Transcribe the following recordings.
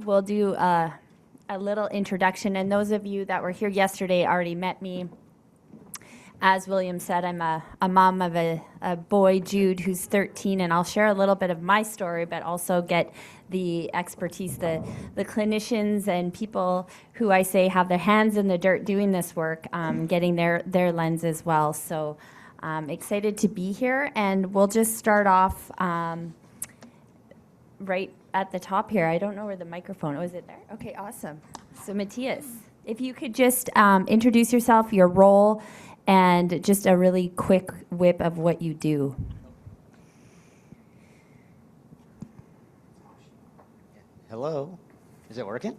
we'll do a little introduction. And those of you that were here yesterday already met me. As William said, I'm a mom of a boy, Jude, who's 13, and I'll share a little bit of my story, but also get the expertise, the clinicians and people who I say have their hands in the dirt doing this work, getting their lens as well. So excited to be here, and we'll just start off right at the top here. I don't know where the microphone, is it there? Okay, awesome. So Mathias, if you could just introduce yourself, your role, and just a really quick whip of what you do. Hello. Is it working?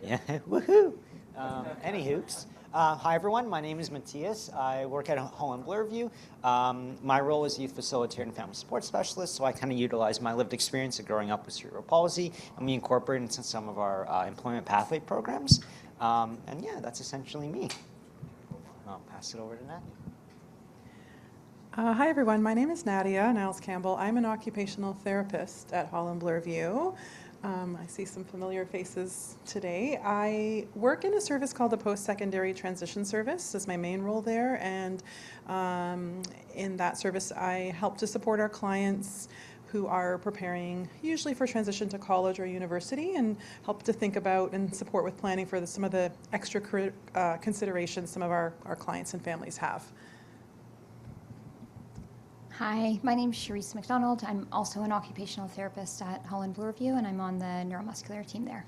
Yeah. Woohoo. Anywho, hi everyone. My name is Mathias. I work at Holland Bloorview. My role is youth facilitator and family support specialist, so I kind of utilize my lived experience of growing up with cerebral palsy, and we incorporate it into some of our employment pathway programs. And yeah, that's essentially me. I'll pass it over to Nadia. Hi everyone, my name is Nadia Niles Campbell. I'm an occupational therapist at Holland Bloorview. I see some familiar faces today. I work in a service called the Post-Secondary Transition Service as my main role there, and in that service I help to support our clients who are preparing usually for transition to college or university, and help to think about and support with planning for some of the extra considerations some of our clients and families have. Hi, my name is Charise McDonald. I'm also an occupational therapist at Holland Bloorview, and I'm on the neuromuscular team there.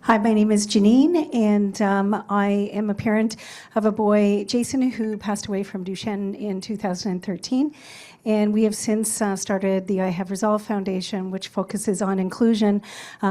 Hi, my name is Jennine, and I am a parent of a boy, Jason, who passed away from Duchenne in 2013. And we have since started the I Have Resolve Foundation, which focuses on inclusion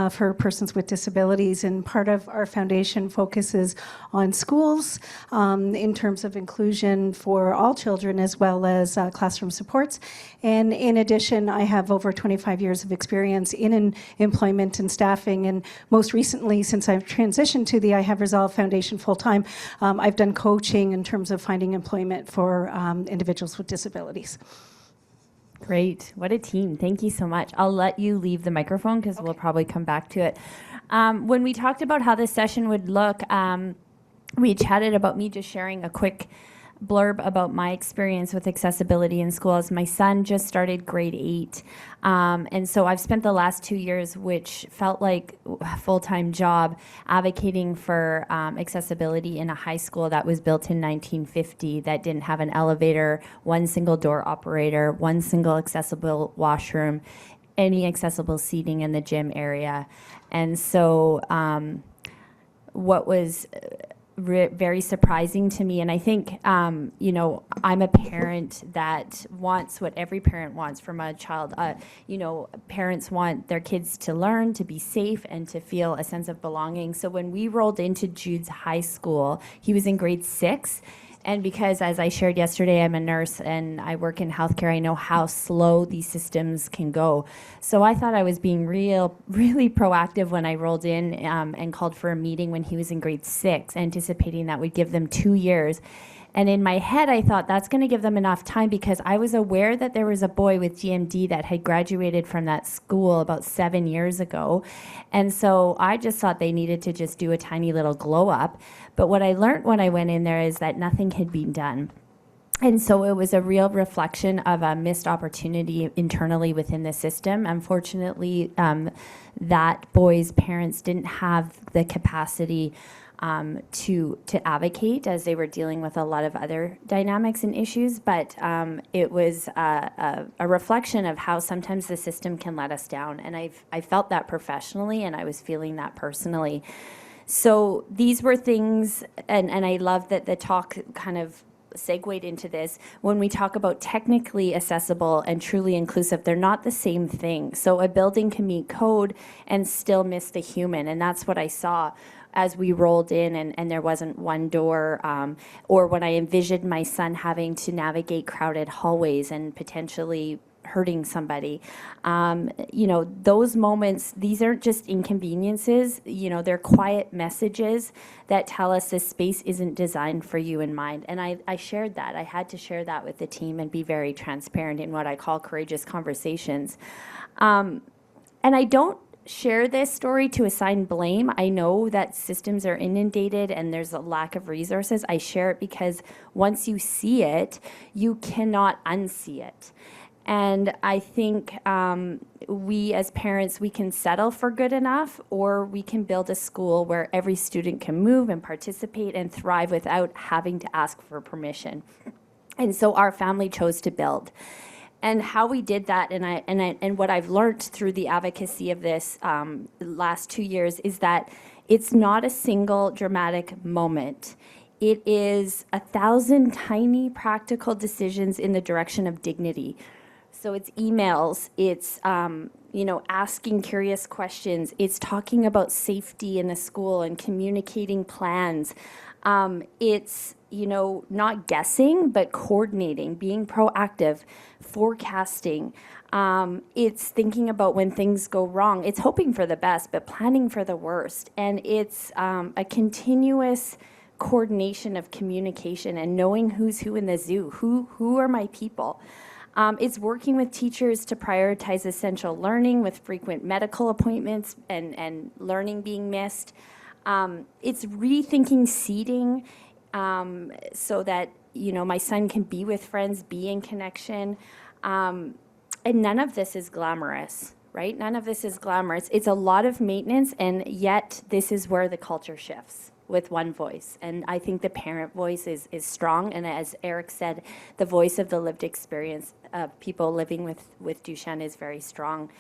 for persons with disabilities. And part of our foundation focuses on schools in terms of inclusion for all children, as well as classroom supports. And in addition, I have over 25 years of experience in employment and staffing. And most recently, since I've transitioned to the I Have Resolve Foundation full-time, I've done coaching in terms of finding employment for individuals with disabilities. Great. What a team. Thank you so much. I'll let you leave the microphone because we'll probably come back to it. When we talked about how this session would look, we chatted about me just sharing a quick blurb about my experience with accessibility in schools. My son just started grade 8. And so I've spent the last 2 years, which felt like a full-time job, advocating for accessibility in a high school that was built in 1950 that didn't have an elevator, one single door operator, one single accessible washroom, any accessible seating in the gym area. And so what was very surprising to me, and I think, I'm a parent that wants what every parent wants from a child. Parents want their kids to learn, to be safe, and to feel a sense of belonging. So when we rolled into Jude's high school, he was in grade 6. And because, as I shared yesterday, I'm a nurse and I work in healthcare, I know how slow these systems can go. So I thought I was being really proactive when I rolled in and called for a meeting when he was in grade 6, anticipating that would give them 2 years. And in my head, I thought that's going to give them enough time because I was aware that there was a boy with GMD that had graduated from that school about 7 years ago. And so I just thought they needed to just do a tiny little glow up. But what I learned when I went in there is that nothing had been done. And so it was a real reflection of a missed opportunity internally within the system. Unfortunately, that boy's parents didn't have the capacity to advocate as they were dealing with a lot of other dynamics and issues, but it was a reflection of how sometimes the system can let us down, and I felt that professionally, and I was feeling that personally. So these were things, and I love that the talk kind of segued into this. When we talk about technically accessible and truly inclusive, they're not the same thing. So a building can meet code and still miss the human, and that's what I saw as we rolled in and there wasn't one door, or when I envisioned my son having to navigate crowded hallways and potentially hurting somebody. Those moments, these aren't just inconveniences, they're quiet messages that tell us this space isn't designed for you in mind. And I shared that. I had to share that with the team and be very transparent in what I call courageous conversations. And I don't share this story to assign blame. I know that systems are inundated and there's a lack of resources. I share it because once you see it, you cannot unsee it. And I think we as parents, we can settle for good enough, or we can build a school where every student can move and participate and thrive without having to ask for permission. And so our family chose to build. And how we did that, and what I've learned through the advocacy of this last 2 years, is that it's not a single dramatic moment. It is 1,000 tiny practical decisions in the direction of dignity. So it's emails, it's asking curious questions, it's talking about safety in the school and communicating plans. It's not guessing, but coordinating, being proactive, forecasting. It's thinking about when things go wrong. It's hoping for the best, but planning for the worst. And it's a continuous coordination of communication and knowing who's who in the zoo. Who are my people? It's working with teachers to prioritize essential learning with frequent medical appointments and learning being missed. It's rethinking seating so that, my son can be with friends, be in connection. And none of this is glamorous, right? None of this is glamorous. It's a lot of maintenance, and yet this is where the culture shifts with one voice. And I think the parent voice is strong. And as Eric said, the voice of the lived experience of people living with Duchenne is very strong.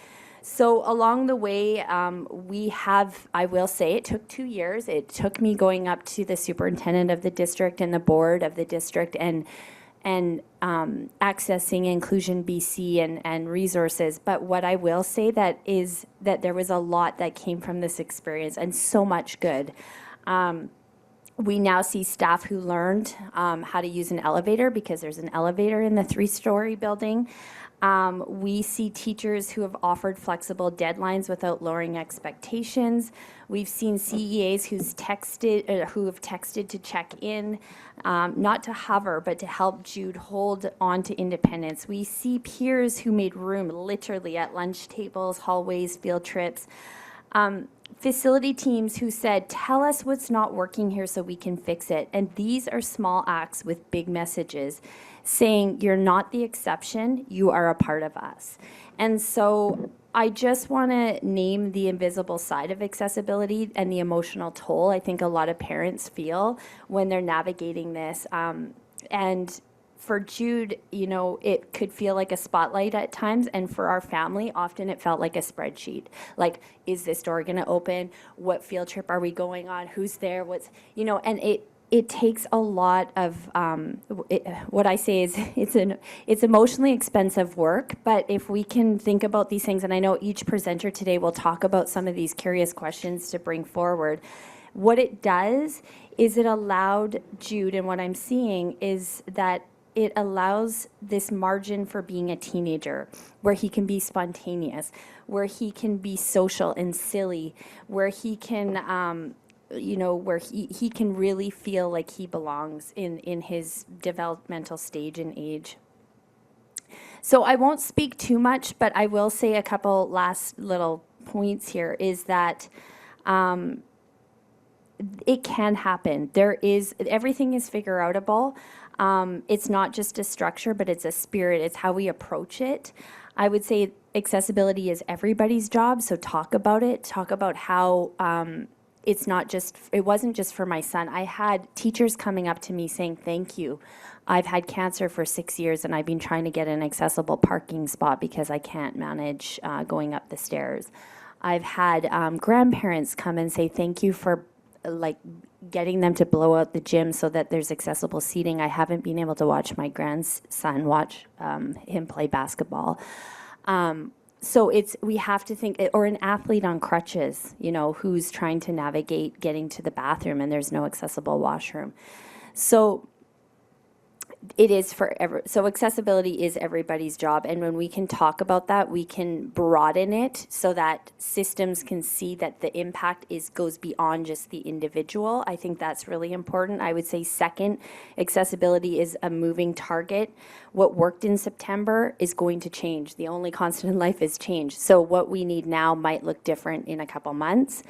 So along the way, I will say it took 2 years. It took me going up to the superintendent of the district and the board of the district and accessing Inclusion BC and resources. But what I will say is that there was a lot that came from this experience, and so much good. We now see staff who learned how to use an elevator, because there's an elevator in the 3-story building. We see teachers who have offered flexible deadlines without lowering expectations. We've seen CEAs who have texted to check in, not to hover, but to help Jude hold on to independence. We see peers who made room literally at lunch tables, hallways, field trips. Facility teams who said, tell us what's not working here so we can fix it. And these are small acts with big messages saying, you're not the exception, you are a part of us. And so I just want to name the invisible side of accessibility and the emotional toll I think a lot of parents feel when they're navigating this. And for Jude, it could feel like a spotlight at times, and for our family, often it felt like a spreadsheet. Like, is this door going to open? What field trip are we going on? Who's there? And it takes a lot of, what I say is it's emotionally expensive work, but if we can think about these things, and I know each presenter today will talk about some of these curious questions to bring forward, what it does is it allowed Jude, and what I'm seeing is that it allows this margin for being a teenager where he can be spontaneous, where he can be social and silly, where he can, where he can really feel like he belongs in his developmental stage and age. So I won't speak too much, but I will say a couple last little points here is that it can happen. Everything is figure outable. It's not just a structure, but it's a spirit. It's how we approach it. I would say accessibility is everybody's job, so talk about it. Talk about how it wasn't just for my son. I had teachers coming up to me saying, thank you. I've had cancer for 6 years, and I've been trying to get an accessible parking spot because I can't manage going up the stairs. I've had grandparents come and say, thank you for getting them to blow out the gym so that there's accessible seating. I haven't been able to watch my grandson watch him play basketball. So we have to think, or an athlete on crutches, who's trying to navigate getting to the bathroom and there's no accessible washroom. So it is so accessibility is everybody's job, and when we can talk about that, we can broaden it so that systems can see that the impact goes beyond just the individual. I think that's really important. I would say second, accessibility is a moving target. What worked in September is going to change. The only constant in life is change. So what we need now might look different in a couple months.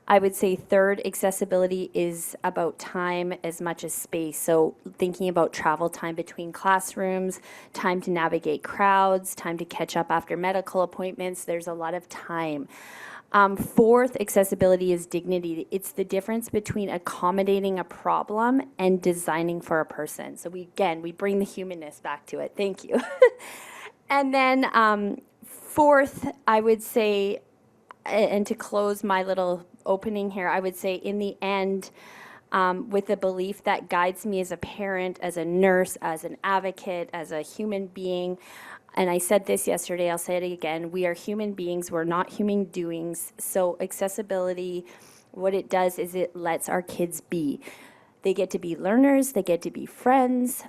I would say third, accessibility is about time as much as space. So thinking about travel time between classrooms, time to navigate crowds, time to catch up after medical appointments. There's a lot of time. Fourth, accessibility is dignity. It's the difference between accommodating a problem and designing for a person. So we bring the humanness back to it. Thank you. And then fourth, I would say, and to close my little opening here, I would say in the end, with the belief that guides me as a parent, as a nurse, as an advocate, as a human being, and I said this yesterday, I'll say it again, we are human beings, we're not human doings. So accessibility, what it does is it lets our kids be. They get to be learners, they get to be friends,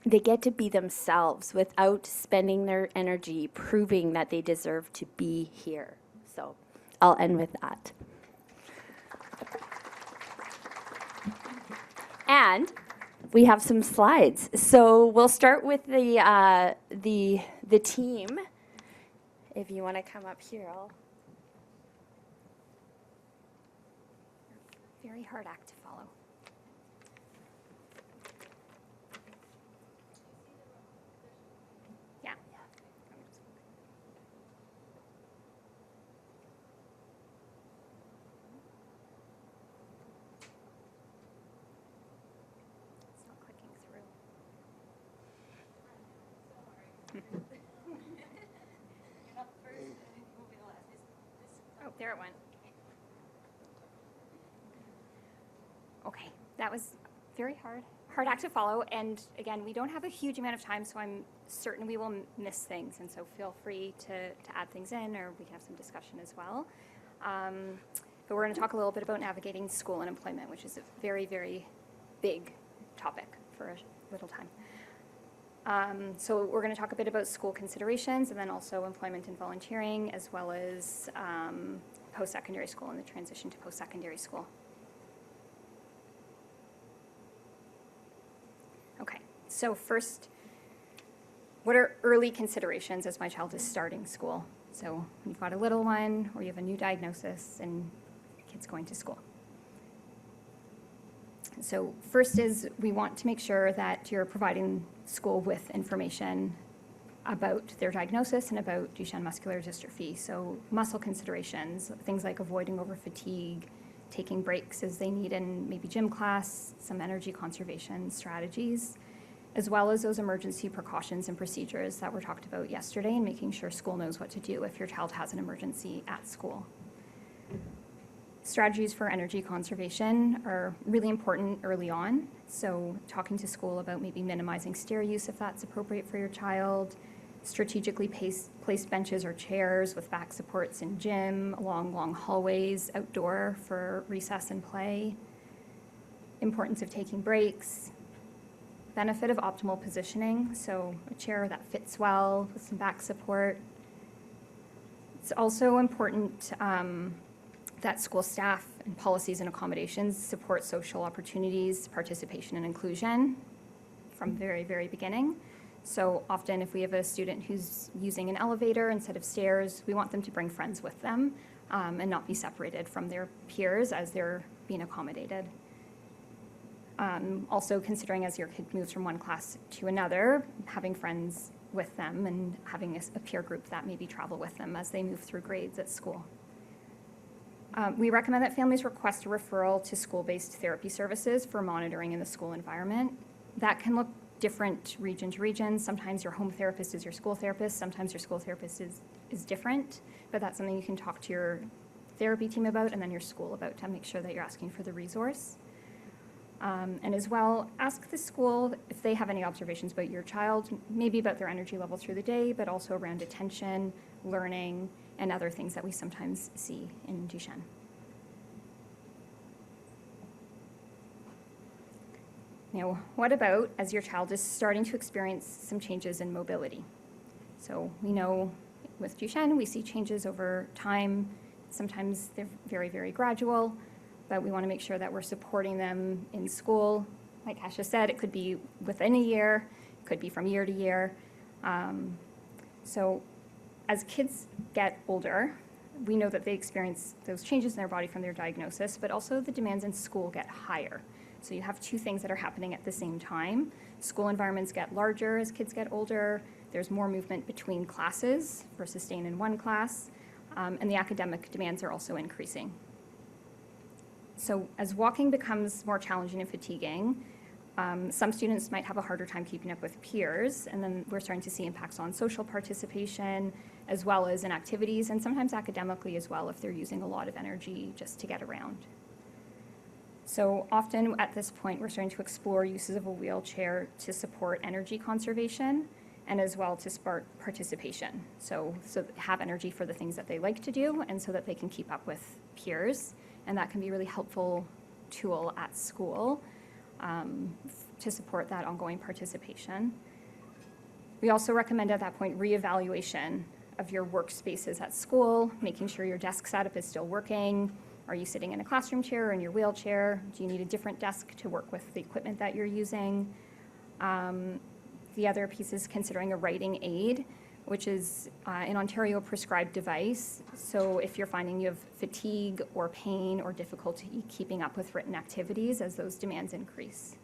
they get to be themselves without spending their energy proving that they deserve to be here. So I'll end with that. And we have some slides. So we'll start with the team. If you want to come up here, Very hard act to follow. Yeah. It's not clicking through. Oh, there it went. Okay, that was very hard act to follow. And again, we don't have a huge amount of time, so I'm certain we will miss things. And so feel free to add things in, or we can have some discussion as well. But we're going to talk a little bit about navigating school and employment, which is a very, very big topic for a little time. So we're going to talk a bit about school considerations, and then also employment and volunteering, as well as post-secondary school and the transition to post-secondary school. Okay, so first, what are early considerations as my child is starting school? So when you've got a little one, or you have a new diagnosis, and your kid's going to school. So first is we want to make sure that you're providing school with information about their diagnosis and about Duchenne muscular dystrophy. So muscle considerations, things like avoiding over fatigue, taking breaks as they need in maybe gym class, some energy conservation strategies, as well as those emergency precautions and procedures that were talked about yesterday, and making sure school knows what to do if your child has an emergency at school. Strategies for energy conservation are really important early on. So talking to school about maybe minimizing stair use if that's appropriate for your child, strategically place benches or chairs with back supports in gym, along long hallways, outdoor for recess and play, importance of taking breaks, benefit of optimal positioning, so a chair that fits well with some back support. It's also important that school staff and policies and accommodations support social opportunities, participation, and inclusion from very, very beginning. So often if we have a student who's using an elevator instead of stairs, we want them to bring friends with them and not be separated from their peers as they're being accommodated. Also considering as your kid moves from one class to another, having friends with them and having a peer group that maybe travel with them as they move through grades at school. We recommend that families request a referral to school-based therapy services for monitoring in the school environment. That can look different region to region. Sometimes your home therapist is your school therapist. Sometimes your school therapist is different, but that's something you can talk to your therapy team about and then your school about to make sure that you're asking for the resource. And as well, ask the school if they have any observations about your child, maybe about their energy level through the day, but also around attention, learning, and other things that we sometimes see in Duchenne. Now, what about as your child is starting to experience some changes in mobility? So we know with Duchenne, we see changes over time. Sometimes they're very, very gradual, but we want to make sure that we're supporting them in school. Like Kasha said, it could be within a year, it could be from year to year. So as kids get older, we know that they experience those changes in their body from their diagnosis, but also the demands in school get higher. So you have two things that are happening at the same time. School environments get larger as kids get older. There's more movement between classes versus staying in one class. And the academic demands are also increasing. So as walking becomes more challenging and fatiguing, some students might have a harder time keeping up with peers, and then we're starting to see impacts on social participation, as well as in activities, and sometimes academically as well if they're using a lot of energy just to get around. So often at this point, we're starting to explore uses of a wheelchair to support energy conservation and as well to spark participation. So have energy for the things that they like to do and so that they can keep up with peers. And that can be a really helpful tool at school to support that ongoing participation. We also recommend at that point reevaluation of your workspaces at school, making sure your desk setup is still working. Are you sitting in a classroom chair or in your wheelchair? Do you need a different desk to work with the equipment that you're using? The other piece is considering a writing aid, which is in Ontario a prescribed device. So if you're finding you have fatigue or pain or difficulty keeping up with written activities as those demands increase.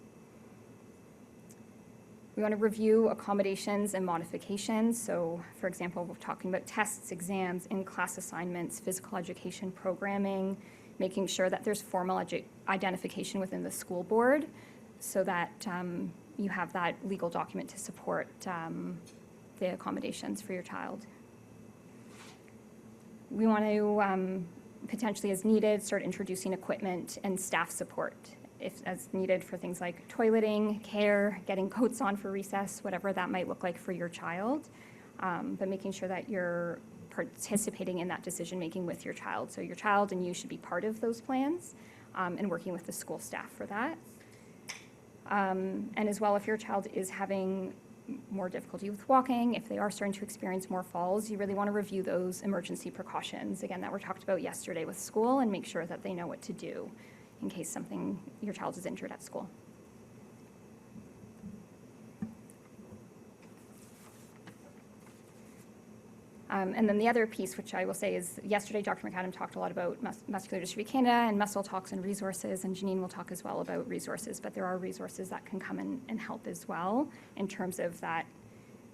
We want to review accommodations and modifications. So for example, we're talking about tests, exams, in-class assignments, physical education programming, making sure that there's formal identification within the school board so that you have that legal document to support the accommodations for your child. We want to potentially, as needed, start introducing equipment and staff support if as needed for things like toileting, care, getting coats on for recess, whatever that might look like for your child, but making sure that you're participating in that decision-making with your child. So your child and you should be part of those plans and working with the school staff for that. And as well, if your child is having more difficulty with walking, if they are starting to experience more falls, you really want to review those emergency precautions, again, that were talked about yesterday with school, and make sure that they know what to do in case your child is injured at school. And then the other piece, which I will say is, yesterday Dr. McAdam talked a lot about Muscular Dystrophy Canada and muscle talks and resources, and Jennine will talk as well about resources, but there are resources that can come in and help as well in terms of that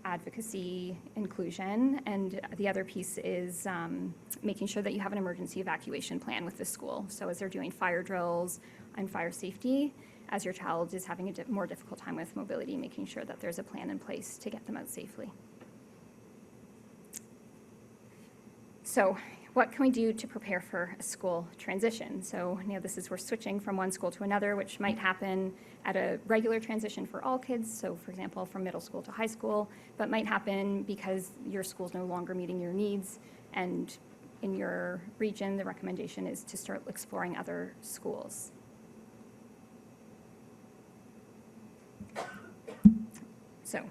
advocacy inclusion. And the other piece is making sure that you have an emergency evacuation plan with the school. So as they're doing fire drills and fire safety, as your child is having a more difficult time with mobility, making sure that there's a plan in place to get them out safely. So what can we do to prepare for a school transition? So this is, we're switching from one school to another, which might happen at a regular transition for all kids. So for example, from middle school to high school, but might happen because your school's no longer meeting your needs. And in your region, the recommendation is to start exploring other schools. So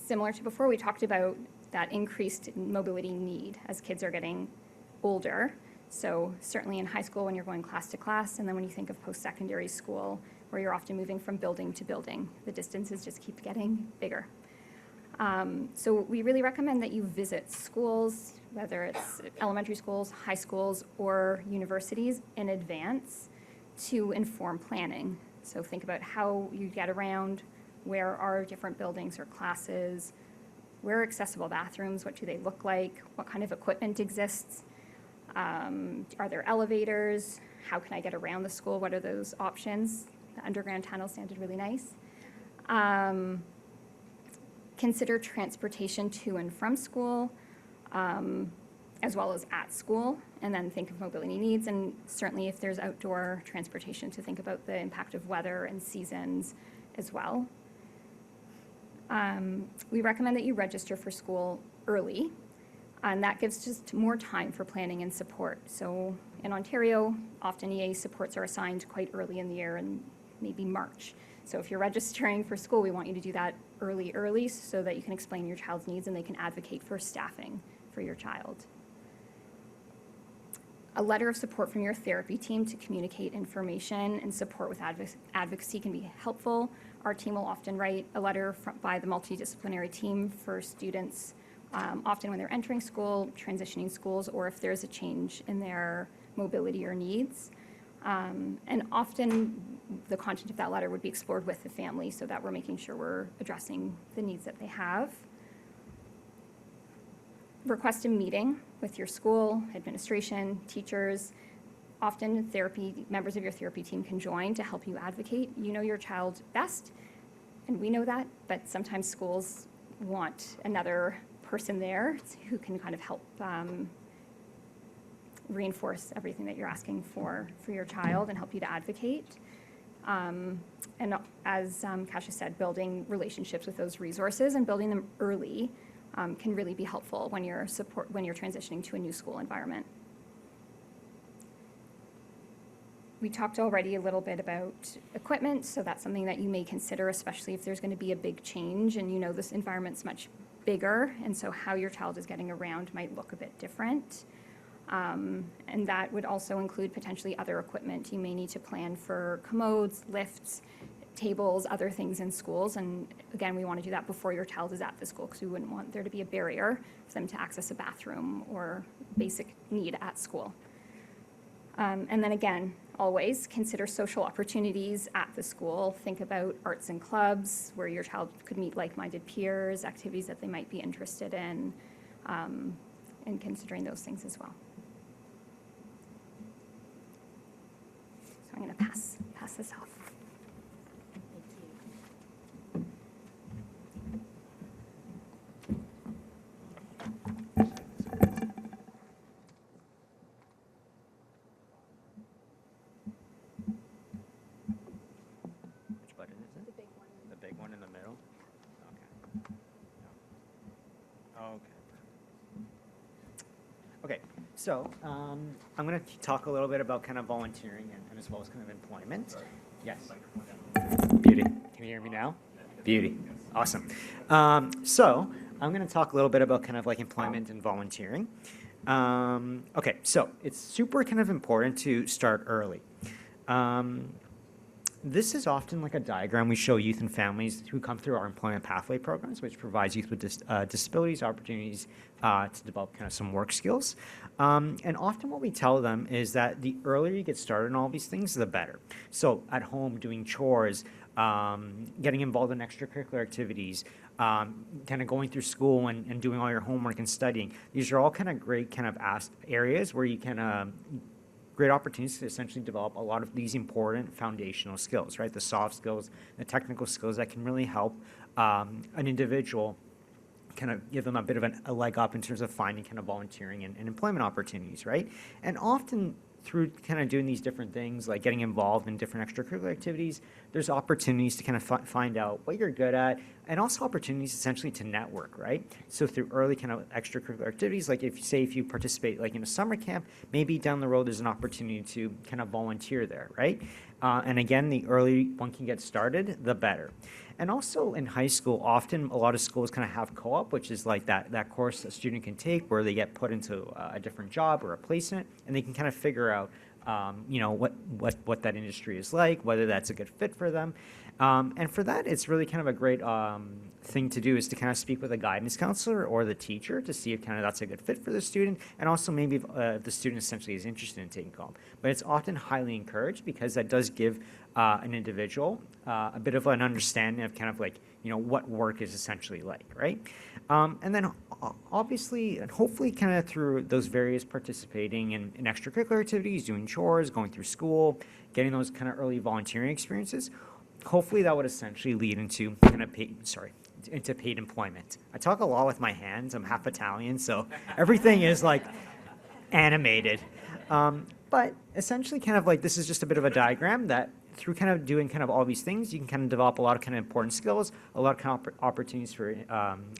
similar to before, we talked about that increased mobility need as kids are getting older. So certainly in high school when you're going class to class, and then when you think of post-secondary school, where you're often moving from building to building, the distances just keep getting bigger. So we really recommend that you visit schools, whether it's elementary schools, high schools, or universities in advance to inform planning. So think about how you get around, where are different buildings or classes, where are accessible bathrooms, what do they look like, what kind of equipment exists, are there elevators, how can I get around the school, what are those options? The underground tunnel sounded really nice. Consider transportation to and from school, as well as at school, and then think of mobility needs, and certainly if there's outdoor transportation, to think about the impact of weather and seasons as well. We recommend that you register for school early, and that gives just more time for planning and support. So in Ontario, often EA supports are assigned quite early in the year, in maybe March. So if you're registering for school, we want you to do that early so that you can explain your child's needs and they can advocate for staffing for your child. A letter of support from your therapy team to communicate information and support with advocacy can be helpful. Our team will often write a letter by the multidisciplinary team for students, often when they're entering school, transitioning schools, or if there's a change in their mobility or needs. And often the content of that letter would be explored with the family so that we're making sure we're addressing the needs that they have. Request a meeting with your school, administration, teachers. Often members of your therapy team can join to help you advocate. You know your child best, and we know that, but sometimes schools want another person there who can kind of help reinforce everything that you're asking for your child and help you to advocate. And as Kasha said, building relationships with those resources and building them early can really be helpful when you're transitioning to a new school environment. We talked already a little bit about equipment, so that's something that you may consider, especially if there's going to be a big change and you know this environment's much bigger, and so how your child is getting around might look a bit different. And that would also include potentially other equipment. You may need to plan for commodes, lifts, tables, other things in schools. And again, we want to do that before your child is at the school because we wouldn't want there to be a barrier for them to access a bathroom or basic need at school. And then again, always consider social opportunities at the school. Think about arts and clubs where your child could meet like-minded peers, activities that they might be interested in, and considering those things as well. So I'm going to pass this off. Which button is it? The big one in the middle? Okay. Okay, so I'm going to talk a little bit about kind of volunteering and as well as kind of employment. Yes. Beauty. Can you hear me now? Beauty. Awesome. So I'm going to talk a little bit about kind of like employment and volunteering. Okay, so it's super kind of important to start early. This is often like a diagram we show youth and families who come through our employment pathway programs, which provides youth with disabilities opportunities to develop kind of some work skills. And often what we tell them is that the earlier you get started in all these things, the better. So at home, doing chores, getting involved in extracurricular activities, kind of going through school and doing all your homework and studying. These are all kind of great kind of areas where you can great opportunities to essentially develop a lot of these important foundational skills, right? The soft skills, the technical skills that can really help an individual kind of give them a bit of a leg up in terms of finding kind of volunteering and employment opportunities, right? And often through kind of doing these different things, like getting involved in different extracurricular activities, there's opportunities to kind of find out what you're good at, and also opportunities essentially to network, right? So through early kind of extracurricular activities, like if you participate like in a summer camp, maybe down the road there's an opportunity to kind of volunteer there, right? And again, the earlier one can get started, the better. And also in high school, often a lot of schools kind of have co-op, which is like that course a student can take where they get put into a different job or a placement, and they can kind of figure out, you know, what that industry is like, whether that's a good fit for them. And for that, it's really kind of a great thing to do is to kind of speak with a guidance counselor or the teacher to see if kind of that's a good fit for the student, and also maybe if the student essentially is interested in taking co-op. But it's often highly encouraged because that does give an individual a bit of an understanding of kind of like, you know, what work is essentially like, right? And then obviously and hopefully kind of through those various participating in extracurricular activities, doing chores, going through school, getting those kind of early volunteering experiences, hopefully that would essentially lead into kind of into paid employment. I talk a lot with my hands. I'm half Italian, so everything is like animated. But essentially kind of like this is just a bit of a diagram that through kind of doing kind of all these things, you can kind of develop a lot of kind of important skills, a lot of kind of opportunities for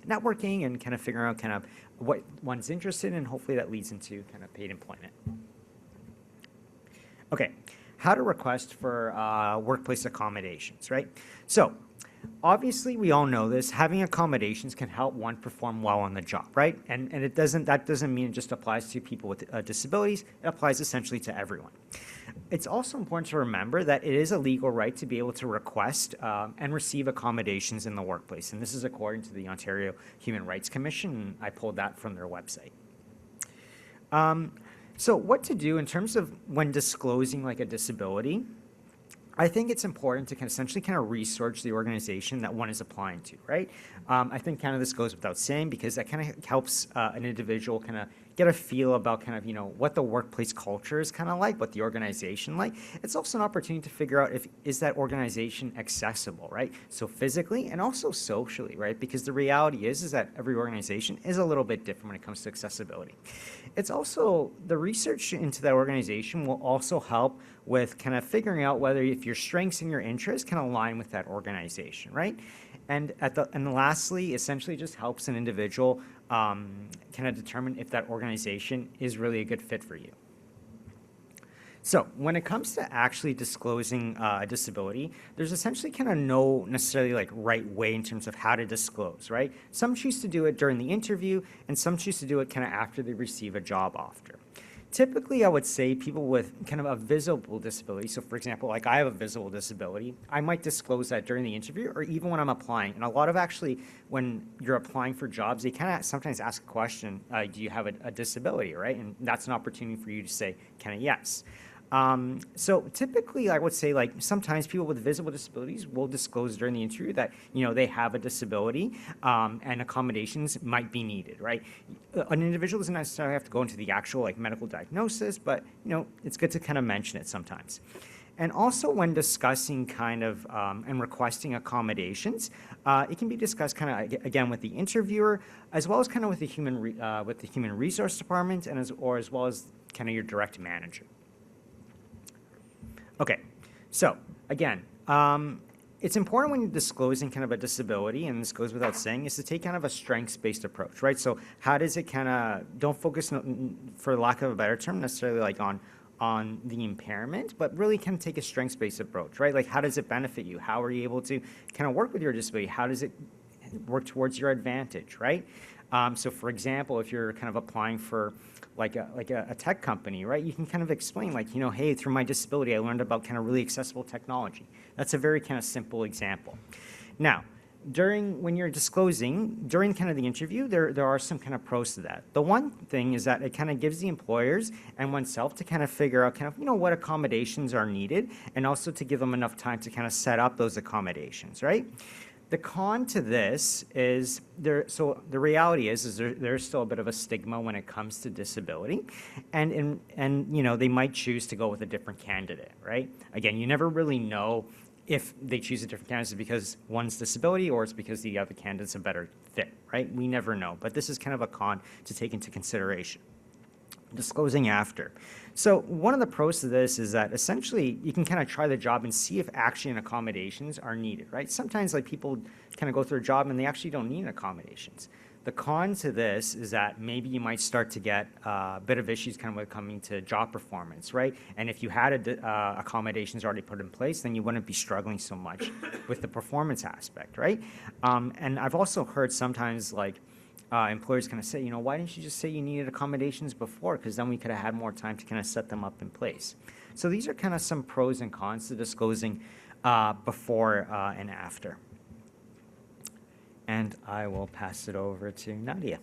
networking and kind of figuring out kind of what one's interested in, and hopefully that leads into kind of paid employment. Okay, how to request for workplace accommodations, right? So obviously, we all know this. Having accommodations can help one perform well on the job, right? And that doesn't mean it just applies to people with disabilities. It applies essentially to everyone. It's also important to remember that it is a legal right to be able to request and receive accommodations in the workplace. And this is according to the Ontario Human Rights Commission. And I pulled that from their website. So what to do in terms of when disclosing like a disability? I think it's important to essentially research the organization that one is applying to, right? I think this goes without saying, because that helps an individual get a feel about what the workplace culture is like, what the organization like. It's also an opportunity to figure out is that organization accessible, right? So physically and also socially, right? Because the reality is that every organization is a little bit different when it comes to accessibility. It's also, the research into that organization will also help with figuring out whether if your strengths and your interests can align with that organization, right? And lastly, essentially just helps an individual determine if that organization is really a good fit for you. So when it comes to actually disclosing a disability, there's essentially no necessarily right way in terms of how to disclose, right? Some choose to do it during the interview, and some choose to do it after they receive a job offer. Typically, I would say people with a visible disability, so for example, like I have a visible disability, I might disclose that during the interview or even when I'm applying. And a lot of when you're applying for jobs, they sometimes ask a question, do you have a disability, right? And that's an opportunity for you to say, yes. So typically, I would say sometimes people with visible disabilities will disclose during the interview that they have a disability and accommodations might be needed, right? An individual doesn't necessarily have to go into the actual medical diagnosis, but it's good to mention it sometimes. And also when discussing and requesting accommodations, it can be discussed again with the interviewer as well as with the human resource department and as well as your direct manager. Okay, so again, it's important when you're disclosing a disability, and this goes without saying, is to take a strengths-based approach, right? So how does it don't focus, for lack of a better term, necessarily on the impairment, but really take a strengths-based approach, right? How does it benefit you? How are you able to work with your disability? How does it work towards your advantage, right? So for example, if you're applying for a tech company, right? You can explain hey, through my disability, I learned about really accessible technology. That's a very simple example. Now, when you're disclosing, during the interview, there are some pros to that. The one thing is that it gives the employers and oneself to figure out what accommodations are needed, and also to give them enough time to set up those accommodations, right? The con to this is so the reality is there's still a bit of a stigma when it comes to disability, and they might choose to go with a different candidate, right? Again, you never really know if they choose a different candidate because one's disability or it's because the other candidate's a better fit, right? We never know, but this is a con to take into consideration. Disclosing after. So one of the pros to this is that essentially you can try the job and see if action accommodations are needed, right? Sometimes people go through a job and they actually don't need accommodations. The con to this is that maybe you might start to get a bit of issues when coming to job performance, right? And if you had accommodations already put in place, then you wouldn't be struggling so much with the performance aspect, right? And I've also heard sometimes employers say, why didn't you just say you needed accommodations before? Because then we could have had more time to set them up in place. So these are some pros and cons to disclosing before and after. And I will pass it over to Nadia.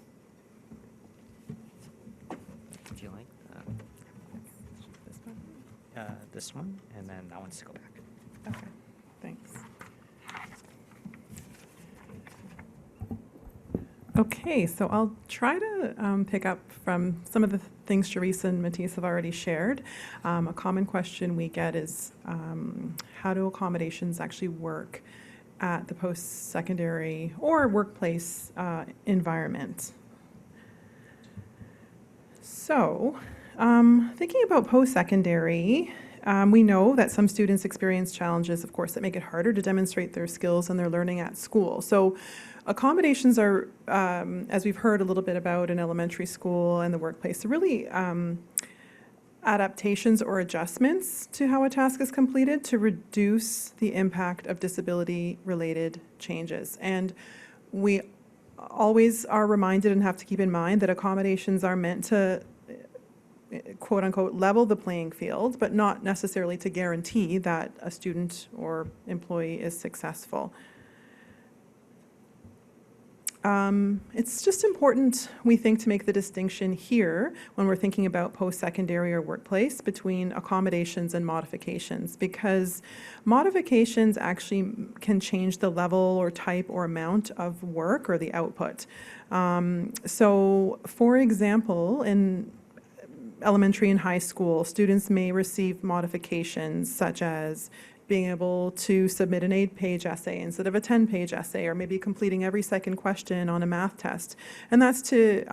Would you like this one? And then that one's to go back. Okay, thanks. Okay, so I'll try to pick up from some of the things Charise and Mathias have already shared. A common question we get is how do accommodations actually work at the post-secondary or workplace environment? So thinking about post-secondary, we know that some students experience challenges, of course, that make it harder to demonstrate their skills and their learning at school. So accommodations are, as we've heard a little bit about in elementary school and the workplace, really adaptations or adjustments to how a task is completed to reduce the impact of disability-related changes. And we always are reminded and have to keep in mind that accommodations are meant to quote unquote level the playing field, but not necessarily to guarantee that a student or employee is successful. It's just important, we think, to make the distinction here when we're thinking about post-secondary or workplace between accommodations and modifications, because modifications actually can change the level or type or amount of work or the output. So, for example, in elementary and high school, students may receive modifications such as being able to submit an 8-page essay instead of a 10-page essay, or maybe completing every second question on a math test. And that's to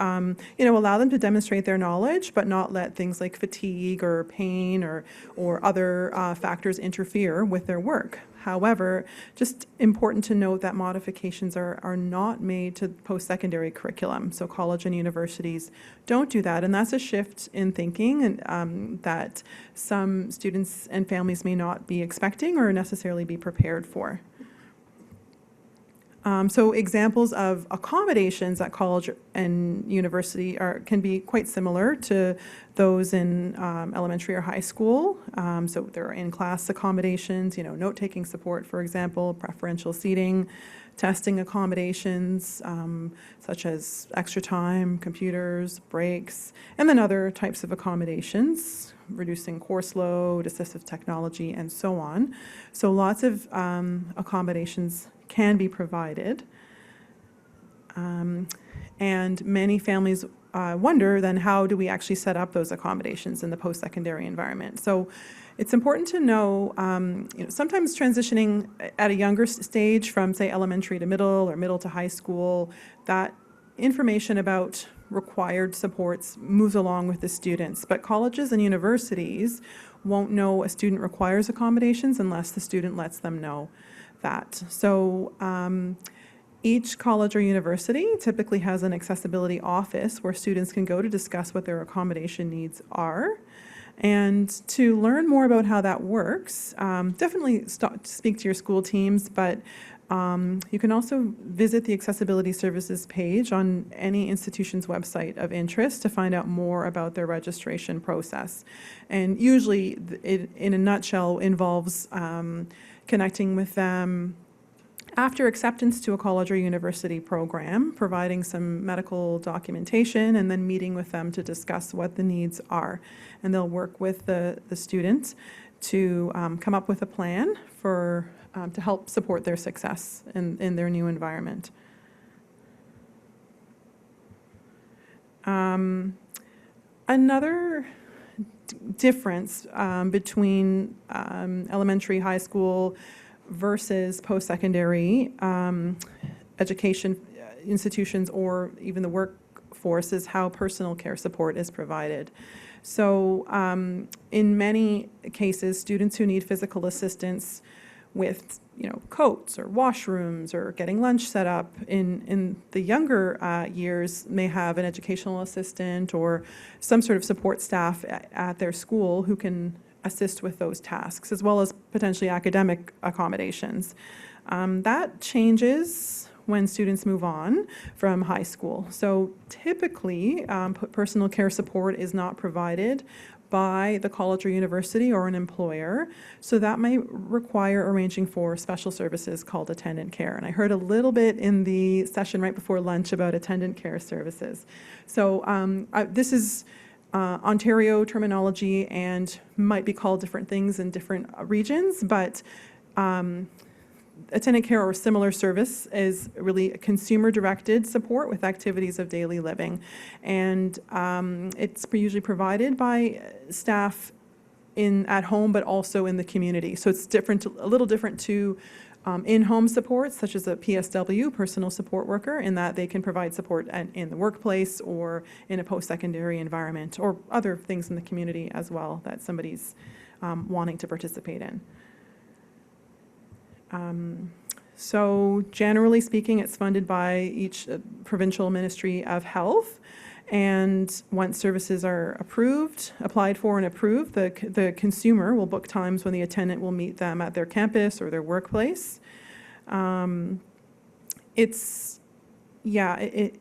allow them to demonstrate their knowledge, but not let things like fatigue or pain or other factors interfere with their work. However, just important to note that modifications are not made to post-secondary curriculum. So college and universities don't do that, and that's a shift in thinking and that some students and families may not be expecting or necessarily be prepared for. So examples of accommodations at college and university can be quite similar to those in elementary or high school. So there are in-class accommodations, note-taking support, for example, preferential seating, testing accommodations, such as extra time, computers, breaks, and then other types of accommodations, reducing course load, assistive technology, and so on. So lots of accommodations can be provided. And many families wonder then, how do we actually set up those accommodations in the post-secondary environment? So it's important to know, sometimes transitioning at a younger stage from, say, elementary to middle or middle to high school, that information about required supports moves along with the students. But colleges and universities won't know a student requires accommodations unless the student lets them know that. So each college or university typically has an accessibility office where students can go to discuss what their accommodation needs are. And to learn more about how that works, definitely speak to your school teams, but you can also visit the Accessibility Services page on any institution's website of interest to find out more about their registration process. And usually, it, in a nutshell, involves connecting with them after acceptance to a college or university program, providing some medical documentation, and then meeting with them to discuss what the needs are. And they'll work with the student to come up with a plan for to help support their success in their new environment. Another difference between elementary, high school versus post-secondary education institutions or even the workforce is how personal care support is provided. So in many cases, students who need physical assistance with coats or washrooms or getting lunch set up in the younger years may have an educational assistant or some sort of support staff at their school who can assist with those tasks, as well as potentially academic accommodations. That changes when students move on from high school. So typically, personal care support is not provided by the college or university or an employer, so that may require arranging for special services called attendant care. And I heard a little bit in the session right before lunch about attendant care services. So this is Ontario terminology and might be called different things in different regions, but attendant care or similar service is really a consumer-directed support with activities of daily living. And it's usually provided by staff at home, but also in the community. So it's different, a little different to in-home supports, such as a PSW, personal support worker, in that they can provide support in the workplace or in a post-secondary environment, or other things in the community as well that somebody's wanting to participate in. So generally speaking, it's funded by each provincial Ministry of Health, And once services are applied for and approved, the consumer will book times when the attendant will meet them at their campus or their workplace. It's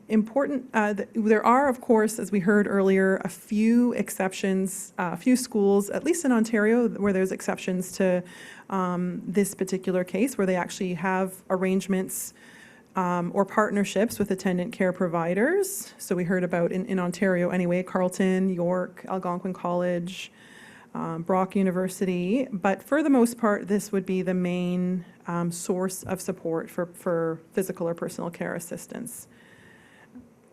important. There are, of course, as we heard earlier, a few exceptions, a few schools, at least in Ontario, where there's exceptions to this particular case, where they actually have arrangements or partnerships with attendant care providers. So we heard about in Ontario anyway, Carleton, York, Algonquin College, Brock University. But for the most part, this would be the main source of support for physical or personal care assistance.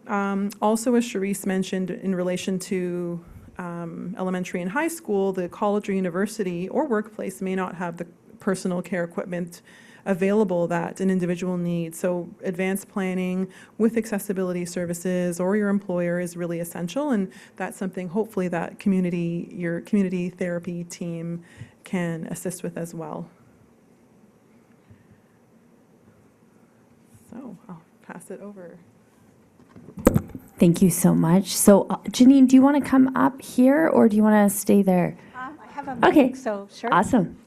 Also, as Charise mentioned, in relation to elementary and high school, the college or university or workplace may not have the personal care equipment available that an individual needs. So advanced planning with accessibility services or your employer is really essential, and that's something hopefully that your community therapy team can assist with as well. So I'll pass it over. Thank you so much. So Jennine, do you want to come up here or do you want to stay there? I have a mic, Okay. so sure. Awesome.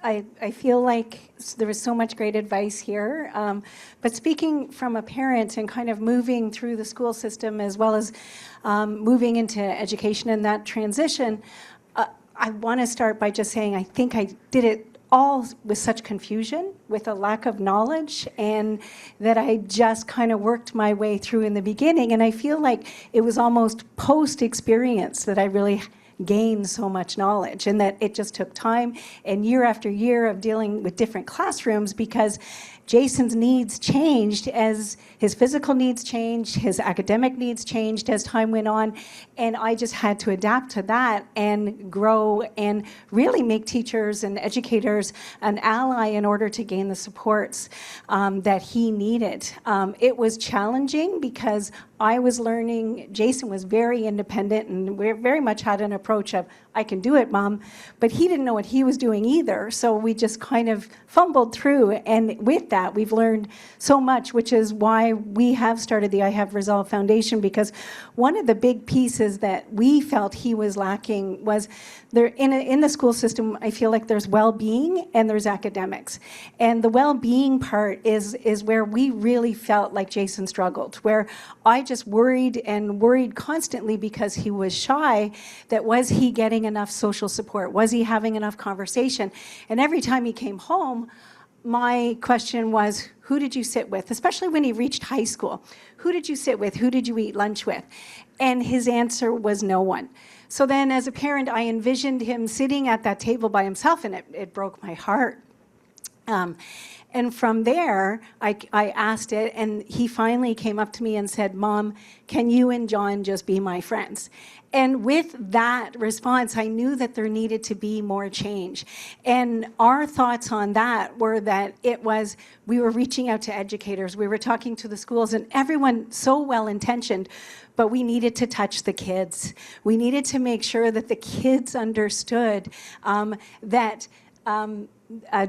I feel like there was so much great advice here, but speaking from a parent and kind of moving through the school system as well as moving into education and that transition, I want to start by just saying I think I did it all with such confusion, with a lack of knowledge, and that I just kind of worked my way through in the beginning. And I feel like it was almost post-experience that I really gained so much knowledge, and that it just took time and year after year of dealing with different classrooms, because Jason's needs changed as his physical needs changed, his academic needs changed as time went on, and I just had to adapt to that and grow and really make teachers and educators an ally in order to gain the supports that he needed. It was challenging because I was learning. Jason was very independent, and we very much had an approach of, I can do it, Mom, but he didn't know what he was doing either, so we just kind of fumbled through, and with that, we've learned so much, which is why we have started the I Have Resolve Foundation, because one of the big pieces that we felt he was lacking was there in the school system. I feel like there's well-being and there's academics, and the well-being part is where we really felt like Jason struggled, where I just worried constantly because he was shy, that was he getting enough social support? Was he having enough conversation? And every time he came home, my question was, who did you sit with? Especially when he reached high school. Who did you sit with? Who did you eat lunch with? And his answer was no one. So then as a parent, I envisioned him sitting at that table by himself, and it broke my heart. And from there, I asked it, and he finally came up to me and said, Mom, can you and John just be my friends? And with that response, I knew that there needed to be more change. And our thoughts on that were that we were reaching out to educators, we were talking to the schools, and everyone so well-intentioned, but we needed to touch the kids. We needed to make sure that the kids understood that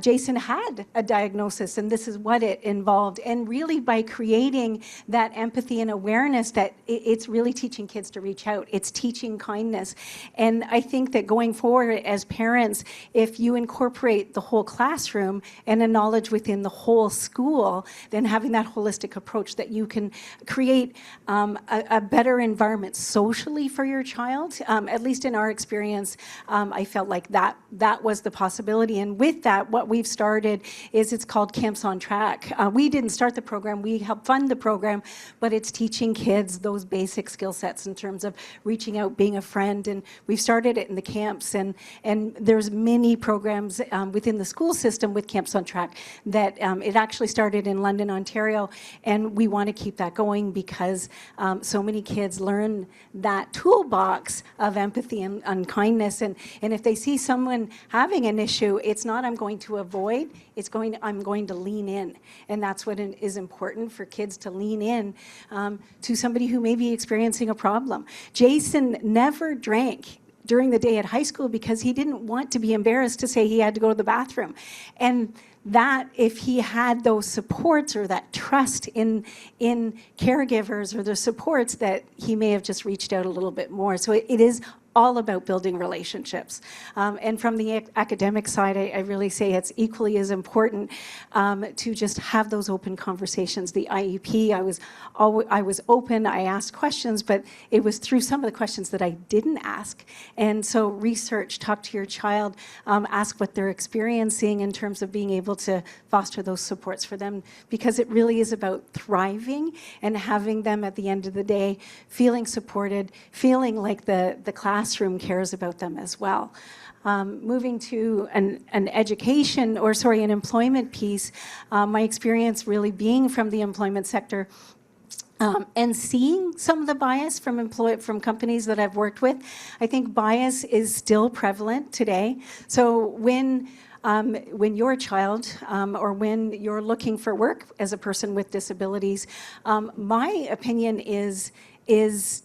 Jason had a diagnosis, and this is what it involved. And really, by creating that empathy and awareness, that it's really teaching kids to reach out. It's teaching kindness. And I think that going forward as parents, if you incorporate the whole classroom and a knowledge within the whole school, then having that holistic approach, that you can create a better environment socially for your child. At least in our experience, I felt like that was the possibility. And with that, what we've started is, it's called Camps on Track. We didn't start the program, we helped fund the program, but it's teaching kids those basic skill sets in terms of reaching out, being a friend, and we've started it in the camps, and there's many programs within the school system with Camps on Track that it actually started in London, Ontario, and we want to keep that going because so many kids learn that toolbox of empathy and kindness, and if they see someone having an issue, it's not I'm going to avoid, I'm going to lean in. And that's what is important for kids, to lean in to somebody who may be experiencing a problem. Jason never drank during the day at high school because he didn't want to be embarrassed to say he had to go to the bathroom. And that if he had those supports or that trust in caregivers or the supports, that he may have just reached out a little bit more. So it is all about building relationships. And from the academic side, I really say it's equally as important to just have those open conversations. The IEP, I was open, I asked questions, but it was through some of the questions that I didn't ask. And so research, talk to your child, ask what they're experiencing in terms of being able to foster those supports for them, because it really is about thriving and having them at the end of the day feeling supported, feeling like the classroom cares about them as well. Moving to an employment piece, my experience really being from the employment sector, and seeing some of the bias from companies that I've worked with, I think bias is still prevalent today. So when you're a child or when you're looking for work as a person with disabilities, my opinion is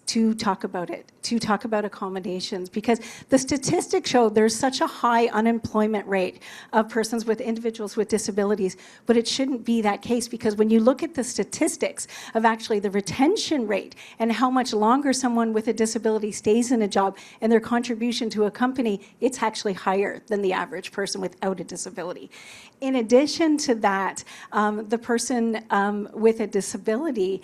to talk about it, to talk about accommodations, because the statistics show there's such a high unemployment rate of individuals with disabilities, but it shouldn't be that case, because when you look at the statistics of actually the retention rate and how much longer someone with a disability stays in a job and their contribution to a company, it's actually higher than the average person without a disability. In addition to that, the person with a disability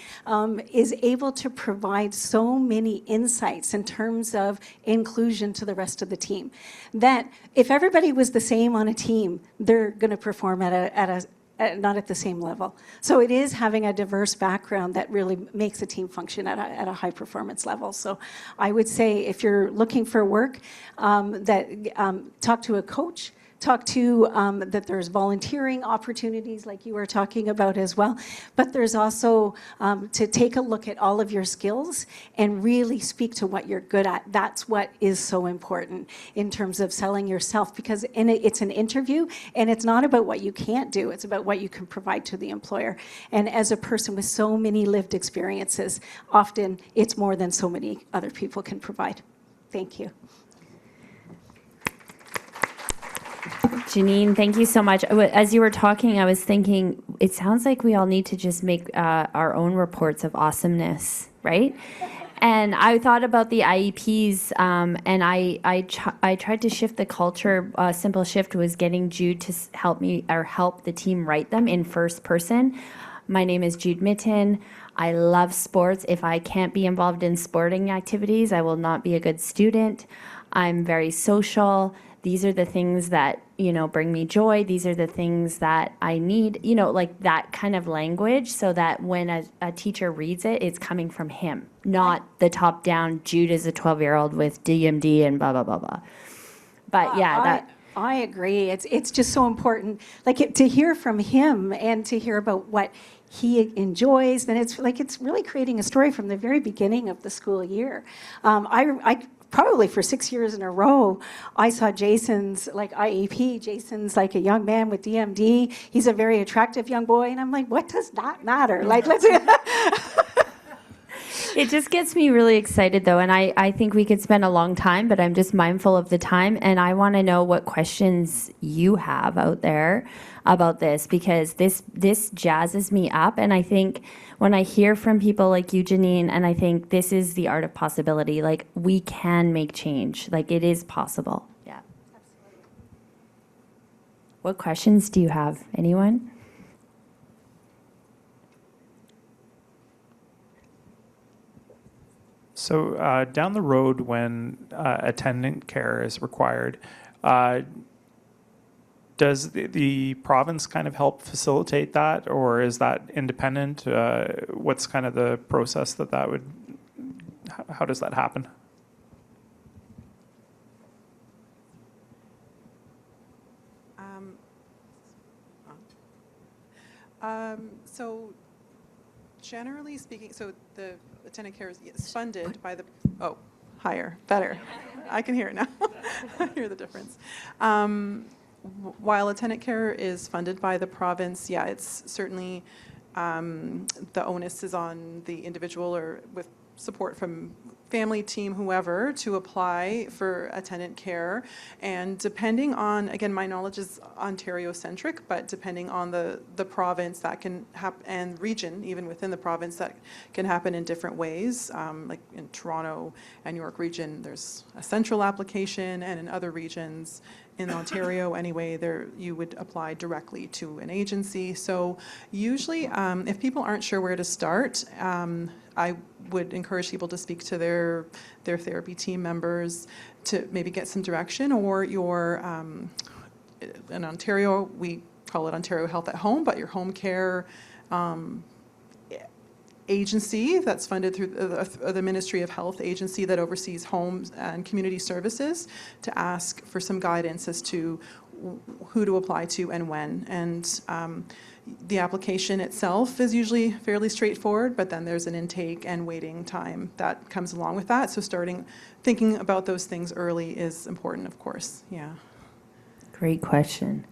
is able to provide so many insights in terms of inclusion to the rest of the team, that if everybody was the same on a team, they're going to perform not at the same level. So it is having a diverse background that really makes a team function at a high performance level. So I would say if you're looking for work, talk to a coach. Talk to that there's volunteering opportunities like you were talking about as well, but there's also to take a look at all of your skills and really speak to what you're good at. That's what is so important in terms of selling yourself, because it's an interview and it's not about what you can't do, it's about what you can provide to the employer. And as a person with so many lived experiences, often it's more than so many other people can provide. Thank you. Jennine, thank you so much. As you were talking, I was thinking, it sounds like we all need to just make our own reports of awesomeness, right? And I thought about the IEPs, and I tried to shift the culture. A simple shift was getting Jude to help the team write them in first person. My name is Jude Mitton. I love sports. If I can't be involved in sporting activities, I will not be a good student. I'm very social. These are the things that, bring me joy. These are the things that I need, like that kind of language, so that when a teacher reads it, it's coming from him, not the top down, Jude is a 12-year-old with DMD and blah, blah, blah, blah. But yeah, I agree. It's just so important, to hear from him and to hear about what he enjoys. Then it's really creating a story from the very beginning of the school year. I probably for 6 years in a row, I saw Jason's IEP. Jason's a young man with DMD. He's a very attractive young boy, and I'm like, what does that matter? Let's. It just gets me really excited, though, and I think we could spend a long time, but I'm just mindful of the time, and I want to know what questions you have out there about this, because this jazzes me up, and I think when I hear from people like you, Jennine, and I think this is the art of possibility, we can make change, it is possible. Yeah. Absolutely. What questions do you have? Anyone? So down the road, when attendant care is required, does the province kind of help facilitate that, or is that independent? What's kind of the process that would, how does that happen? So generally speaking, so the attendant care is funded by the, higher, better. I can hear it now. I hear the difference. While attendant care is funded by the province, it's certainly the onus is on the individual, or with support from family team, whoever, to apply for attendant care. And depending on, again, my knowledge is Ontario-centric, but depending on the province, that can happen, and region, even within the province, that can happen in different ways. Like in Toronto and York region, there's a central application, and in other regions, in Ontario anyway, there you would apply directly to an agency. So usually, if people aren't sure where to start, I would encourage people to speak to their therapy team members to maybe get some direction, or your, in Ontario, we call it Ontario Health at Home, but your home care agency that's funded through the Ministry of Health agency that oversees homes and community services, to ask for some guidance as to who to apply to and when. And the application itself is usually fairly straightforward, but then there's an intake and waiting time that comes along with that. So thinking about those things early is important, of course. Yeah. Great question.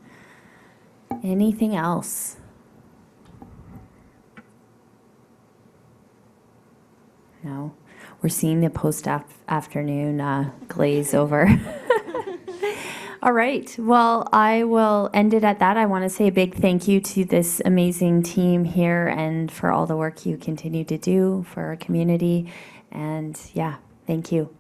Anything else? No, we're seeing the post-afternoon glaze over. All right, well, I will end it at that. I want to say a big thank you to this amazing team here and for all the work you continue to do for our community. And yeah, thank you.